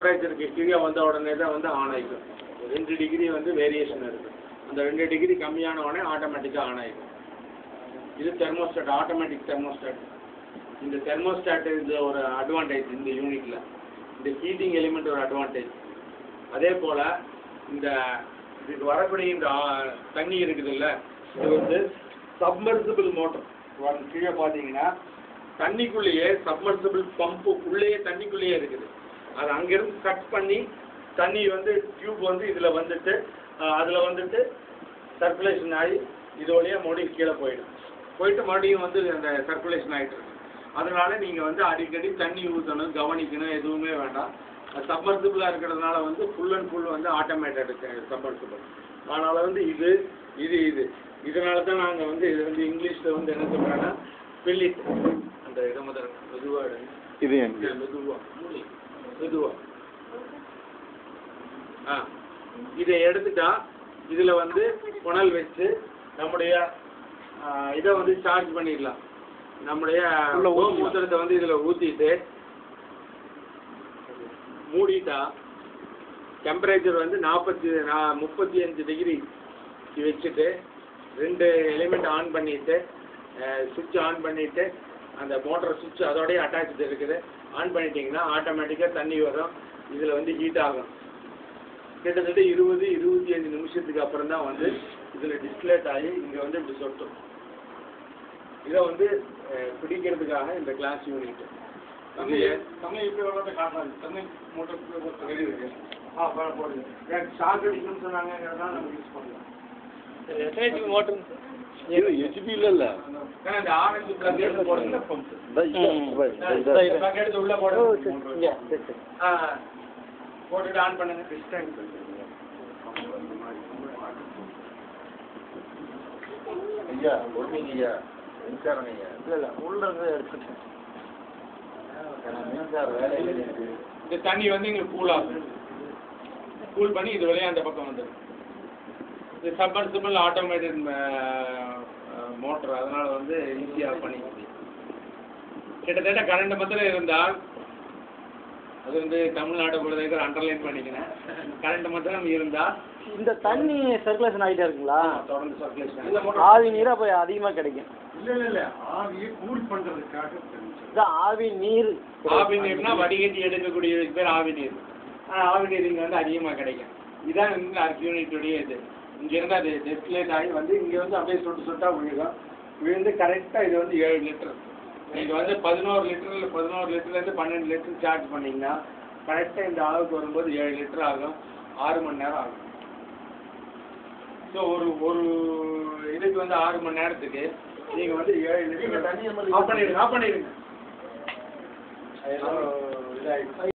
டெம்பரேச்சருக்கு கீழே வந்த உடனே தான் வந்து ஆன் ஆகிக்கும். 2 டிகிரி வந்து வேரியேஷன் இருக்குது. அந்த 2 டிகிரி கம்மியான உடனே ஆட்டோமேட்டிக்காக ஆன் ஆகிக்கும். இது தெர்மோஸ்டாட், ஆட்டோமேட்டிக் தெர்மோஸ்டாட். இந்த தெர்மோஸ்டாட் இது ஒரு அட்வான்டேஜ் இந்த யூனிட்டில். இந்த ஹீட்டிங் எலிமெண்ட் ஒரு அட்வான்டேஜ். அதே போல் இந்த இதுக்கு வரக்கூடிய இந்த தண்ணி இருக்குது இல்லை, இது வந்து சப்மர்சிபிள் மோட்டர். கீழே பார்த்தீங்கன்னா தண்ணிக்குள்ளேயே சப்மர்சிபிள் பம்பு உள்ளேயே தண்ணிக்குள்ளேயே இருக்குது. அது அங்கேருந்து கட் பண்ணி தண்ணி வந்து டியூப் வந்து இதில் வந்துட்டு அதில் வந்துட்டு சர்க்குலேஷன் ஆகி இது வழியாக மறுபடியும் கீழே போயிட்டு மறுபடியும் வந்து அந்த சர்க்குலேஷன் ஆகிட்டு இருக்கு. அதனால் நீங்கள் வந்து அடிக்கடி தண்ணி ஊற்றணும், கவனிக்கணும், எதுவுமே வேண்டாம். சப்மர்சிபிளாக இருக்கிறதுனால வந்து ஃபுல் அண்ட் ஃபுல் வந்து ஆட்டோமேட்டட் சப்மர்சிபிள். அதனால் வந்து இதனால தான் நாங்கள் வந்து இது வந்து இங்கிலீஷில் வந்து என்ன சொல்கிறோன்னா பில்லிட். அந்த இடம் முதல் மெதுவாக இது மெதுவா இதை எடுத்துட்டா இதில் வந்து புனல் வச்சு நம்முடைய இதை வந்து சார்ஜ் பண்ணிடலாம். நம்முடைய மூத்திரத்தை வந்து இதில் ஊற்றிட்டு மூடிட்டா டெம்பரேச்சர் வந்து 35 டிகிரி வச்சுட்டு 2 எலிமெண்ட் ஆன் பண்ணிவிட்டு சுவிட்ச் ஆன் பண்ணிவிட்டு அந்த மோட்டர் சுவிட்ச் அதோடய அட்டாச்சு இருக்குது. ஆன் பண்ணிட்டீங்கன்னா ஆட்டோமேட்டிக்காக தண்ணி வரும். இதில் வந்து ஹீட் ஆகும். கிட்டத்தட்ட 20-25 நிமிஷத்துக்கு அப்புறம் தான் வந்து இதில் டிஸ்பிளேட் ஆகி இங்கே வந்து இப்படி சொட்டும். இதை வந்து பிடிக்கிறதுக்காக இந்த கிளாஸ் யூனிட் தண்ணி இப்படி வளர்த்த காட்டாது. தண்ணி மோட்டர் இருக்கு. போடுது. ஷாக் அடிக்கணும்னு சொன்னாங்கிறதுனால நம்ம யூஸ் பண்ணலாம். எத்தனை மோட்டர் ஹெச்பி இல்ல இந்த ஆரஞ்சு பிளக் எடுத்து போடுங்க. பம்ப் பிளக் எடுத்து உள்ள போடுங்க. போட்டுட்டு ஆன் பண்ணுங்க. டிஸ்டன்ஸ் ஐயா ஒண்ணுங்க ஐயா மின்சாரம் ஐயா இல்ல உள்ள இருந்து எடுத்துட்டேன். மின்சார வேலையில இந்த தண்ணி வந்து இங்க கூல் ஆகும். கூல் பண்ணி இது வழியா அந்த பக்கம் வந்துடும். இது சப்மர்சிபிள் ஆட்டோமேட்டட் மோட்டர். அதனால வந்து ஈஸியாக பண்ணிக்க முடியும். கிட்டத்தட்ட கரண்ட் மாத்திரம் இருந்தால் அது வந்து தமிழ்நாட்டை பொறுத்தவரைக்கும் அண்டர்லைன் பண்ணிக்கிறேன். கரண்ட் மாத்திரம் இருந்தால் இந்த தண்ணி சர்க்குலேஷன் ஆகிட்டே இருக்குங்களா? தொடர்ந்து சர்க்குலேஷன். ஆவி நீர் அப்போ அதிகமாக கிடைக்கும். இல்லை ஆவியை கூல் பண்ணுறதுக்காக இதான் ஆவி நீர்னா வடிகட்டி எடுக்கக்கூடியதுக்கு பேர் ஆவி நீர். ஆவி நீர் இங்கே வந்து அதிகமாக கிடைக்கும். இதுதான் வந்து அர்க் யூனிட்டுடைய இது. இங்கேருந்து அது டிஸ்பிளேட் ஆகி வந்து இங்கே வந்து அப்படியே சொட்டாக விழுகும். விழுந்து கரெக்டாக இது வந்து 7 லிட்டர். நீங்கள் வந்து 11 லிட்டர்லேருந்து 12 லிட்டர் சார்ஜ் பண்ணிங்கன்னா கரெக்டாக இந்த அளவுக்கு வரும்போது 7 லிட்டர் ஆகும். 6 மணி நேரம் ஆகும். ஸோ ஒரு இதுக்கு வந்து 6 மணி நேரத்துக்கு நீங்கள் வந்து 7 லிட்டர் ஆஃப் பண்ணிடுங்க. இதாகிடுச்சு.